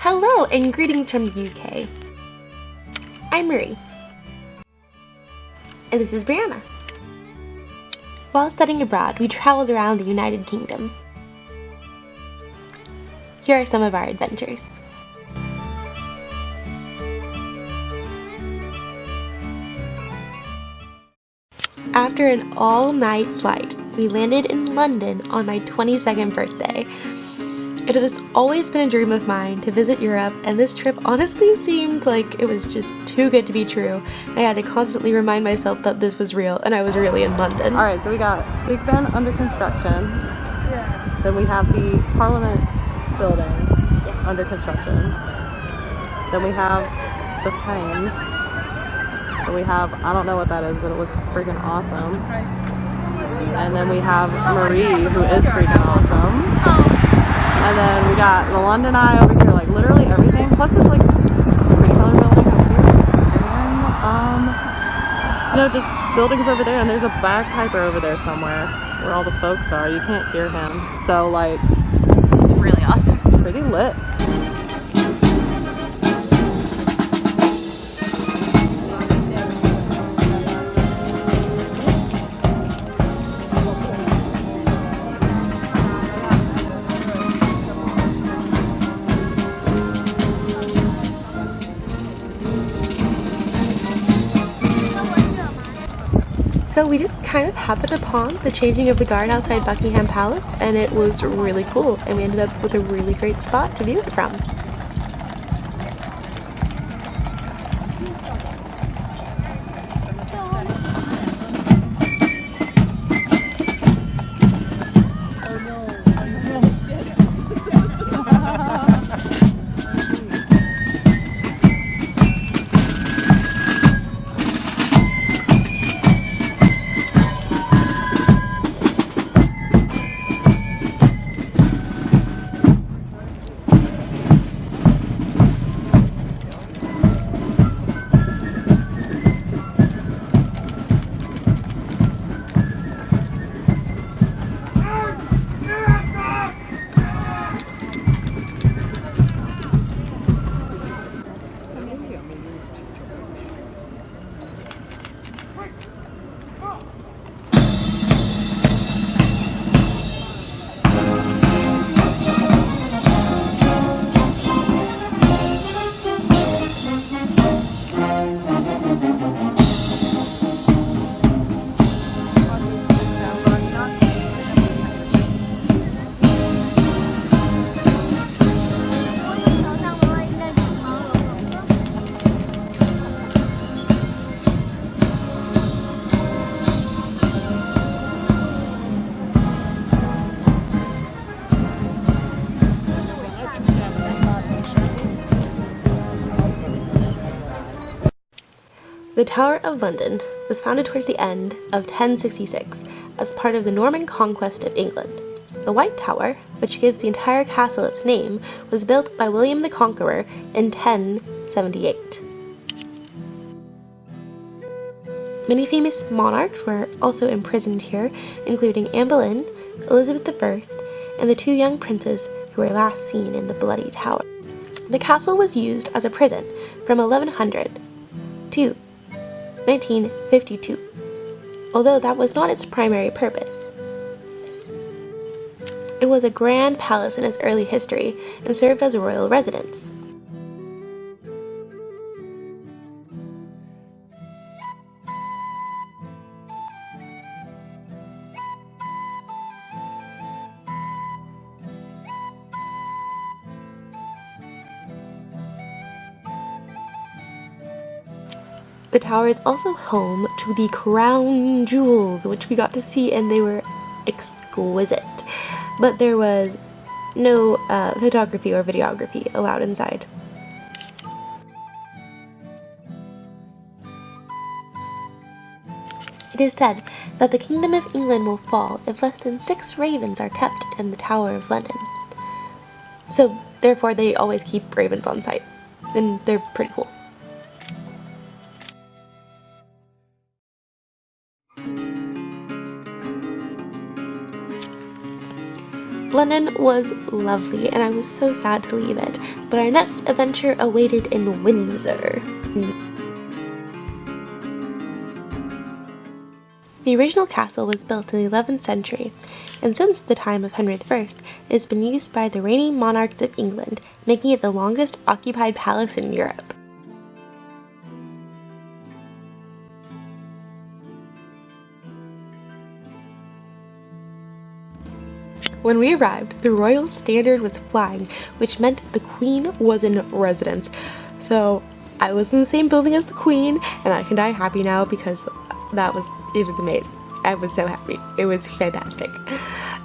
Hello and greetings from the UK. I'm Marie. And this is Brianna. While studying abroad, we traveled around the United Kingdom. Here are some of our adventures. After an all-night flight, we landed in London on my 22nd birthday. It has always been a dream of mine to visit Europe, and this trip honestly seemed like it was just too good to be true. I had to constantly remind myself that this was real, and I was really in London. Alright, so we got Big Ben under construction. Yeah. Then we have the Parliament building under construction. Then we have the Thames. So we have, I don't know what that is, but it looks freaking awesome. And then we have Marie, who is freaking awesome. And then we got the London Eye over here, like literally everything. Plus this like retailer building over here. And just buildings over there, and there's a bagpiper over there somewhere where all the folks are. You can't hear him. So like, it's really awesome. Pretty lit. So we just kind of happened upon the changing of the guard outside Buckingham Palace, and it was really cool, and we ended up with a really great spot to view it from. The Tower of London was founded towards the end of 1066 as part of the Norman conquest of England. The White Tower, which gives the entire castle its name, was built by William the Conqueror in 1078. Many famous monarchs were also imprisoned here, including Anne Boleyn, Elizabeth I, and the two young princes who were last seen in the Bloody Tower. The castle was used as a prison from 1100 to 1952, although that was not its primary purpose. It was a grand palace in its early history and served as a royal residence. The tower is also home to the crown jewels, which we got to see, and they were exquisite. But there was no photography or videography allowed inside. It is said that the Kingdom of England will fall if less than 6 ravens are kept in the Tower of London. So, therefore, they always keep ravens on site, and they're pretty cool. London was lovely, and I was so sad to leave it, but our next adventure awaited in Windsor. The original castle was built in the 11th century, and since the time of Henry I, it has been used by the reigning monarchs of England, making it the longest occupied palace in Europe. When we arrived, the royal standard was flying, which meant the Queen was in residence. So I was in the same building as the Queen, and I can die happy now because it was amazing. I was so happy. It was fantastic.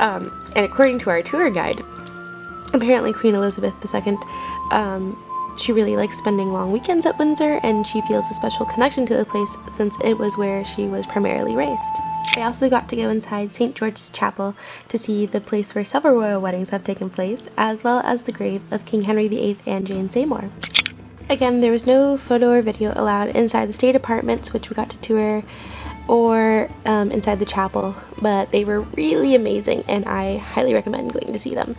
And according to our tour guide, apparently Queen Elizabeth II, she really likes spending long weekends at Windsor, and she feels a special connection to the place since it was where she was primarily raised. I also got to go inside St. George's Chapel to see the place where several royal weddings have taken place, as well as the grave of King Henry VIII and Jane Seymour. Again, there was no photo or video allowed inside the state apartments, which we got to tour, or inside the chapel, but they were really amazing, and I highly recommend going to see them.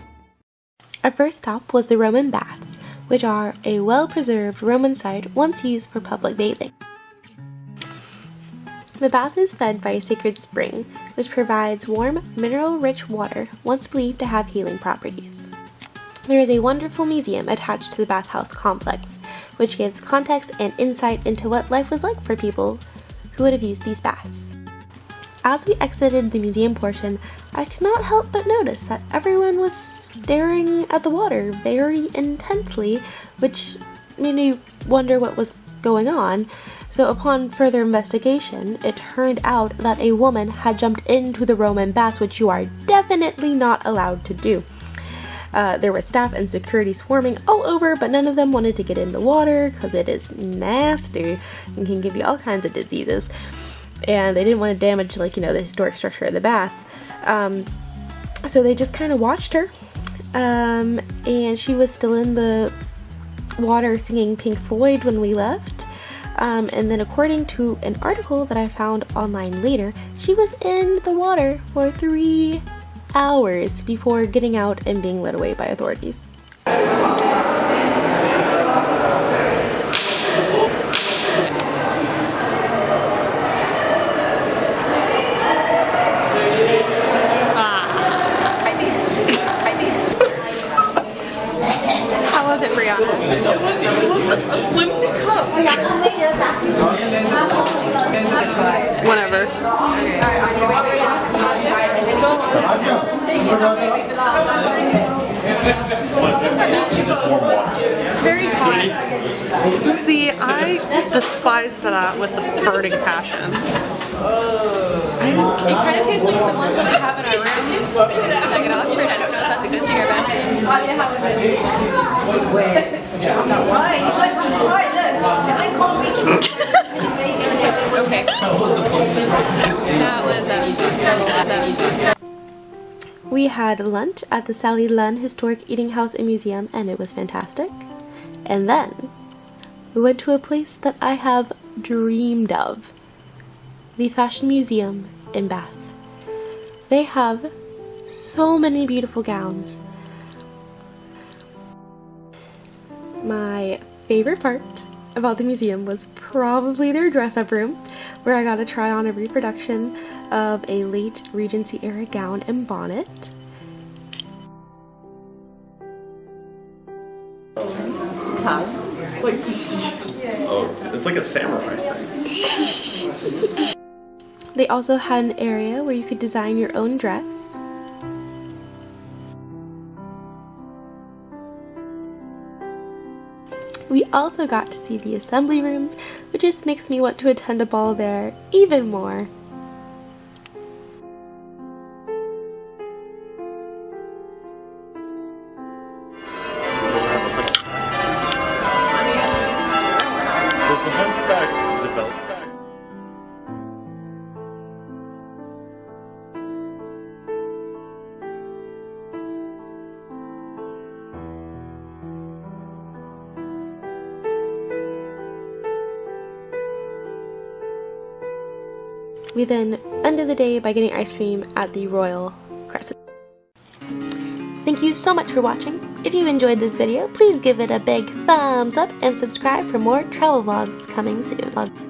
Our first stop was the Roman baths, which are a well-preserved Roman site once used for public bathing. The bath is fed by a sacred spring, which provides warm, mineral-rich water once believed to have healing properties. There is a wonderful museum attached to the bathhouse complex, which gives context and insight into what life was like for people who would have used these baths. As we exited the museum portion, I could not help but notice that everyone was staring at the water very intently, which made me wonder what was going on. So upon further investigation, it turned out that a woman had jumped into the Roman baths, which you are definitely not allowed to do. There were staff and security swarming all over, but none of them wanted to get in the water because it is nasty and can give you all kinds of diseases. And they didn't want to damage, the historic structure of the baths. So they just kind of watched her. And she was still in the water singing Pink Floyd when we left. And then according to an article that I found online later, she was in the water for 3 hours before getting out and being led away by authorities. How was it, Brianna? It was a flimsy cup. Whatever. It's very hot. See, I despised that with a burning passion. It kind of tastes like the ones that we have in our room. Like in Oxford, I don't know if that's a good thing or a bad thing. Okay. That was We had lunch at the Sally Lunn Historic Eating House and Museum, and it was fantastic. And then we went to a place that I have dreamed of, the Fashion Museum in Bath. They have so many beautiful gowns. My favorite part about the museum was probably their dress-up room, where I got to try on a reproduction of a late Regency era gown and bonnet. It's like a samurai thing. They also had an area where you could design your own dress. We also got to see the assembly rooms, which just makes me want to attend a ball there even more. We then ended the day by getting ice cream at the Royal Crescent. Thank you so much for watching. If you enjoyed this video, please give it a big thumbs up and subscribe for more travel vlogs coming soon.